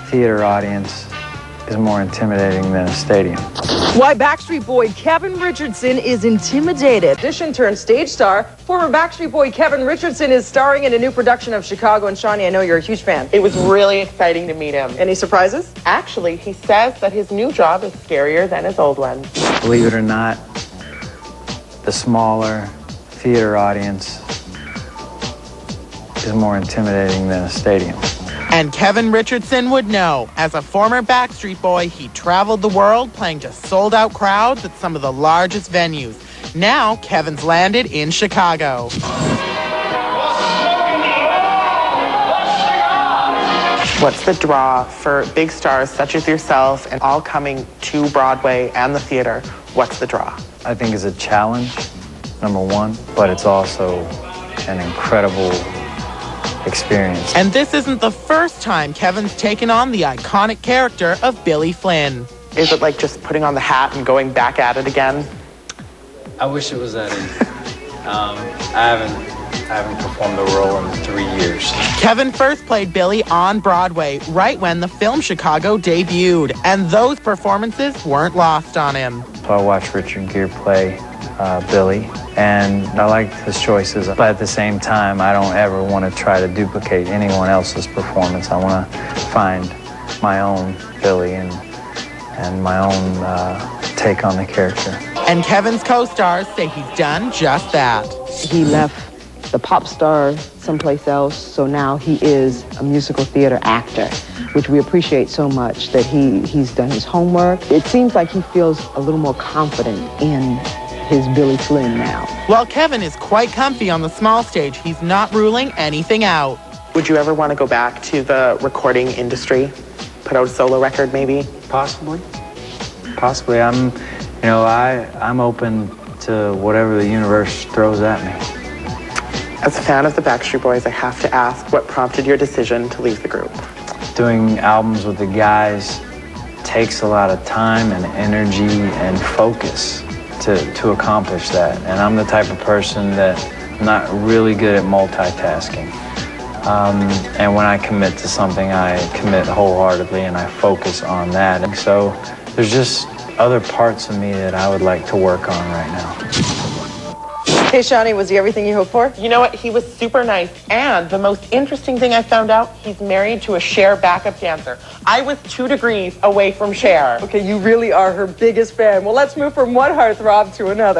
Theater audience is more intimidating than a stadium. Why Backstreet Boy Kevin Richardson is intimidated. Audition turned stage star. Former Backstreet Boy Kevin Richardson is starring in a new production of Chicago. And Shawnee, I know you're a huge fan. It was really exciting to meet him. Any surprises? Actually, he says that his new job is scarier than his old one. Believe it or not, the smaller theater audience is more intimidating than a stadium. And Kevin Richardson would know. As a former Backstreet Boy, he traveled the world playing to sold-out crowds at some of the largest venues. Now, Kevin's landed in Chicago. What's the draw for big stars such as yourself and all coming to Broadway and the theater? What's the draw? I think it's a challenge, number one, but it's also an incredible experience. And this isn't the first time Kevin's taken on the iconic character of Billy Flynn. Is it like just putting on the hat and going back at it again? I wish it was that easy. I haven't performed the role in 3 years. Kevin first played Billy on Broadway right when the film Chicago debuted, and those performances weren't lost on him. So I watched Richard Gere play Billy, and I liked his choices. But at the same time, I don't ever want to try to duplicate anyone else's performance. I want to find my own Billy and my own take on the character. And Kevin's co-stars say he's done just that. He left the pop star someplace else, so now he is a musical theater actor, which we appreciate so much that he's done his homework. It seems like he feels a little more confident in his Billy Flynn now. While Kevin is quite comfy on the small stage, he's not ruling anything out. Would you ever want to go back to the recording industry? Put out a solo record, maybe? Possibly. I'm open to whatever the universe throws at me. As a fan of the Backstreet Boys, I have to ask, what prompted your decision to leave the group? Doing albums with the guys takes a lot of time and energy and focus to accomplish that. And I'm the type of person that I'm not really good at multitasking. And when I commit to something, I commit wholeheartedly and I focus on that. And so there's just other parts of me that I would like to work on right now. Hey, Shawnee, was he everything you hoped for? You know what? He was super nice. And the most interesting thing I found out, he's married to a Cher backup dancer. I was 2 degrees away from Cher. Okay, you really are her biggest fan. Well, let's move from one heartthrob to another.